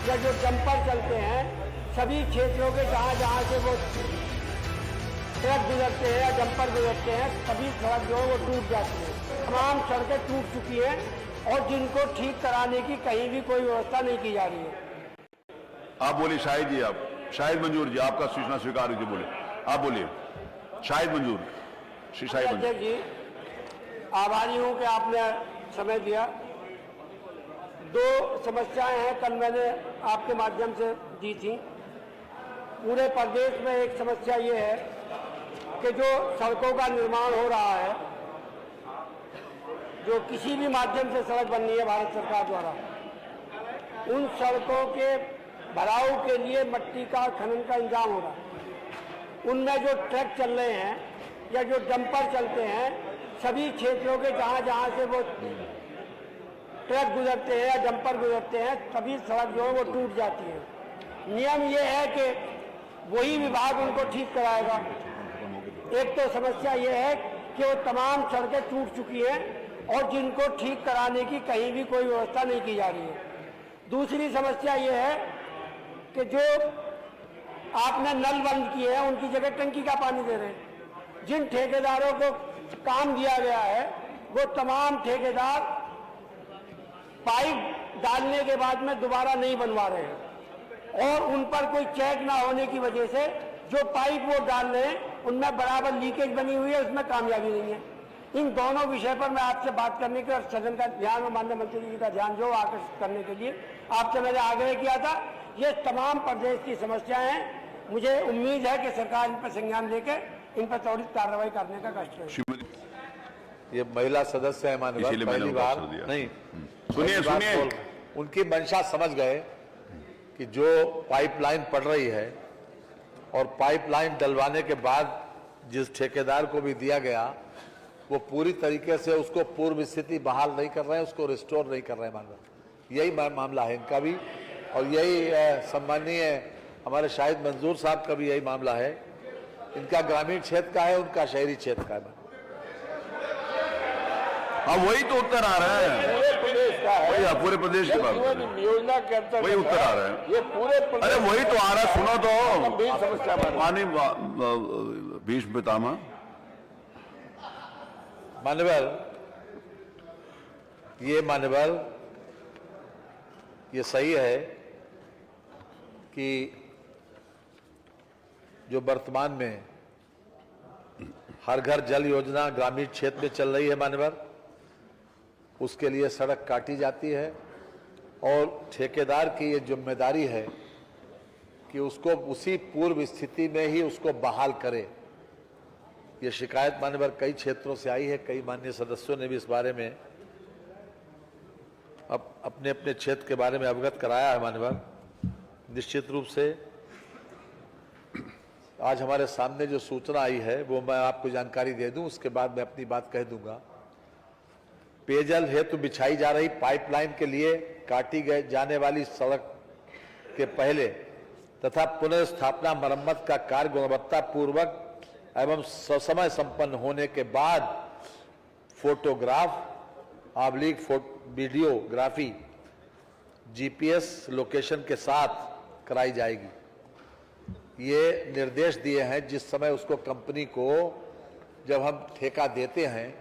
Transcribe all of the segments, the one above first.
या जो डंपर चलते हैं सभी क्षेत्रों के जहाँ जहाँ से वो ट्रक गुजरते हैं या डंपर गुजरते हैं सभी सड़क जो है वो टूट जाती है। तमाम सड़कें टूट चुकी हैं और जिनको ठीक कराने की कहीं भी कोई व्यवस्था नहीं की जा रही है। आप बोलिए शाहिद जी, आप शाहिद मंजूर जी, आपका सूचना स्वीकार हुई, बोले आप बोलिए। शाहिद मंजूर, श्री शाहिद मंजूर अध्यक्ष जी, आभारी हूँ कि आपने समय दिया। दो समस्याएं हैं कल मैंने आपके माध्यम से दी थी। पूरे प्रदेश में एक समस्या ये है कि जो सड़कों का निर्माण हो रहा है, जो किसी भी माध्यम से सड़क बन रही है भारत सरकार द्वारा, उन सड़कों के भराव के लिए मिट्टी का खनन का इंतजाम हो रहा है। उनमें जो ट्रक चल रहे हैं या जो डंपर चलते हैं सभी क्षेत्रों के जहाँ जहाँ से वो ट्रक गुजरते हैं या डंपर गुजरते हैं सभी सड़क जो है वो टूट जाती है। नियम ये है कि वही विभाग उनको ठीक कराएगा। एक तो समस्या ये है कि वो तमाम सड़कें टूट चुकी हैं और जिनको ठीक कराने की कहीं भी कोई व्यवस्था नहीं की जा रही है। दूसरी समस्या ये है कि जो आपने नल बंद किए हैं उनकी जगह टंकी का पानी दे रहे हैं। जिन ठेकेदारों को काम दिया गया है वो तमाम ठेकेदार पाइप डालने के बाद में दोबारा नहीं बनवा रहे हैं और उन पर कोई चेक ना होने की वजह से जो पाइप वो डाल रहे हैं उनमें बराबर लीकेज बनी हुई है, उसमें कामयाबी नहीं है। इन दोनों विषय पर मैं आपसे बात करने के और सदन का ध्यान और माननीय मंत्री जी का ध्यान जो आकर्षित करने के लिए आपसे मैंने आग्रह किया था। ये तमाम प्रदेश की समस्याएं हैं। मुझे उम्मीद है कि सरकार इन पर संज्ञान लेकर इन पर त्वरित कार्रवाई करने का कष्ट करेगी। ये महिला सदस्य है माननीय, पहली बार नहीं, सुनिए, उनकी मंशा समझ गए कि जो पाइपलाइन पड़ रही है और पाइपलाइन डलवाने के बाद जिस ठेकेदार को भी दिया गया वो पूरी तरीके से उसको पूर्व स्थिति बहाल नहीं कर रहे हैं, उसको रिस्टोर नहीं कर रहे हैं माननीय। यही मामला है इनका भी और यही सम्माननीय हमारे शाहिद मंजूर साहब का भी यही मामला है। इनका ग्रामीण क्षेत्र का है, उनका शहरी क्षेत्र का है। हाँ, वही तो उत्तर आ रहा है, पूरे प्रदेश का है, वही पूरे प्रदेश के बारे में योजना के अंतर्गत वही उत्तर आ रहा है। ये पूरे अरे वही तो आ रहा है, सुनो तो गंभीर समस्या पानी भीष्म पितामह। मान्यवर, ये सही है कि जो वर्तमान में हर घर जल योजना ग्रामीण क्षेत्र में चल रही है मान्यवर, उसके लिए सड़क काटी जाती है और ठेकेदार की ये जिम्मेदारी है कि उसको उसी पूर्व स्थिति में ही उसको बहाल करे। ये शिकायत मान्यवर कई क्षेत्रों से आई है, कई माननीय सदस्यों ने भी इस बारे में अपने अपने क्षेत्र के बारे में अवगत कराया है मान्यवर। निश्चित रूप से आज हमारे सामने जो सूचना आई है वो मैं आपको जानकारी दे दूं, उसके बाद मैं अपनी बात कह दूंगा। पेयजल हेतु बिछाई जा रही पाइपलाइन के लिए काटी जाने वाली सड़क के पहले तथा पुनर्स्थापना मरम्मत का कार्य गुणवत्ता पूर्वक एवं ससमय संपन्न होने के बाद वीडियोग्राफी जीपीएस लोकेशन के साथ कराई जाएगी। ये निर्देश दिए हैं जिस समय उसको कंपनी को जब हम ठेका देते हैं,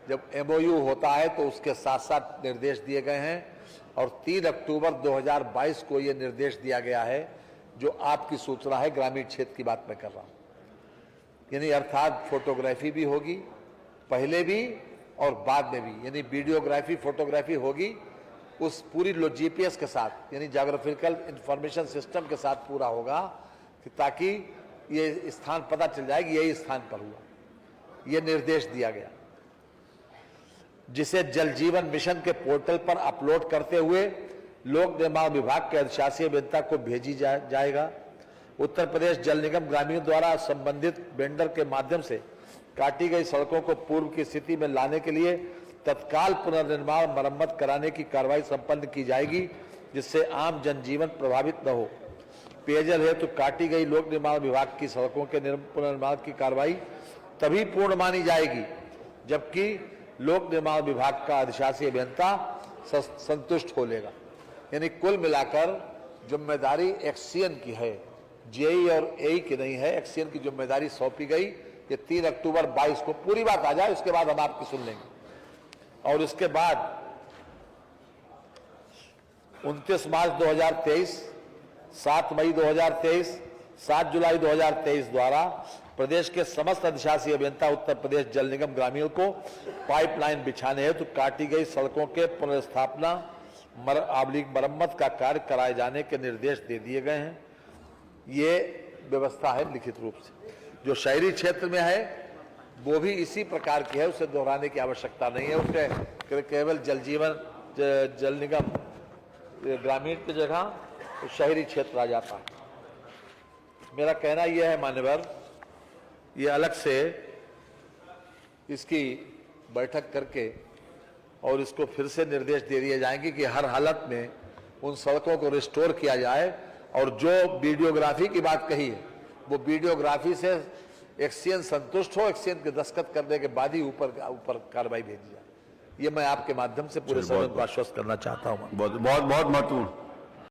जब एमओयू होता है तो उसके साथ साथ निर्देश दिए गए हैं और 3 अक्टूबर 2022 को ये निर्देश दिया गया है। जो आपकी सूचना है ग्रामीण क्षेत्र की बात मैं कर रहा हूँ, यानी अर्थात फोटोग्राफी भी होगी पहले भी और बाद में भी, यानी वीडियोग्राफी फोटोग्राफी होगी उस पूरी जीपीएस के साथ, यानी ज्योग्राफिकल इंफॉर्मेशन सिस्टम के साथ पूरा होगा ताकि ये स्थान पता चल जाएगी यही स्थान पर हुआ। ये निर्देश दिया गया जिसे जल जीवन मिशन के पोर्टल पर अपलोड करते हुए लोक निर्माण विभाग के अधिशासी अभियंता को भेजी जाएगा। उत्तर प्रदेश जल निगम ग्रामीण द्वारा संबंधित वेंडर के माध्यम से काटी गई सड़कों को पूर्व की स्थिति में लाने के लिए तत्काल पुनर्निर्माण मरम्मत कराने की कार्रवाई संपन्न की जाएगी जिससे आम जनजीवन प्रभावित न हो। पेयजल हेतु काटी गई लोक निर्माण विभाग की सड़कों के पुनर्निर्माण की कार्रवाई तभी पूर्ण मानी जाएगी जबकि लोक निर्माण विभाग का अधिशासी अभियंता संतुष्ट हो लेगा। यानी कुल मिलाकर जिम्मेदारी एक्सीएन की है, जेई और एई की नहीं है। एक्सीएन की जिम्मेदारी सौंपी गई। ये 3 अक्टूबर 22 को पूरी बात आ जाए, उसके बाद हम आपकी सुन लेंगे। और इसके बाद 29 मार्च 2023, 7 मई 2023, 7 जुलाई 2023 द्वारा प्रदेश के समस्त अधिशासी अभियंता उत्तर प्रदेश जल निगम ग्रामीण को पाइपलाइन बिछाने हेतु काटी गई सड़कों के पुनर्स्थापना मरम्मत का कार्य कराए जाने के निर्देश दे दिए गए हैं। ये व्यवस्था है लिखित रूप से। जो शहरी क्षेत्र में है वो भी इसी प्रकार की है, उसे दोहराने की आवश्यकता नहीं है। उसके केवल जल निगम ग्रामीण की जगह तो शहरी क्षेत्र आ जाता है। मेरा कहना यह है मान्यवर, ये अलग से इसकी बैठक करके और इसको फिर से निर्देश दे दिए जाएंगे कि हर हालत में उन सड़कों को रिस्टोर किया जाए। और जो वीडियोग्राफी की बात कही है वो वीडियोग्राफी से एक्सीएन संतुष्ट हो, एक्सीएन के दस्तखत करने के बाद ही ऊपर कार्रवाई भेजी जाए। ये मैं आपके माध्यम से पूरे सदन को आश्वस्त करना चाहता हूँ। बहुत बहुत महत्वपूर्ण।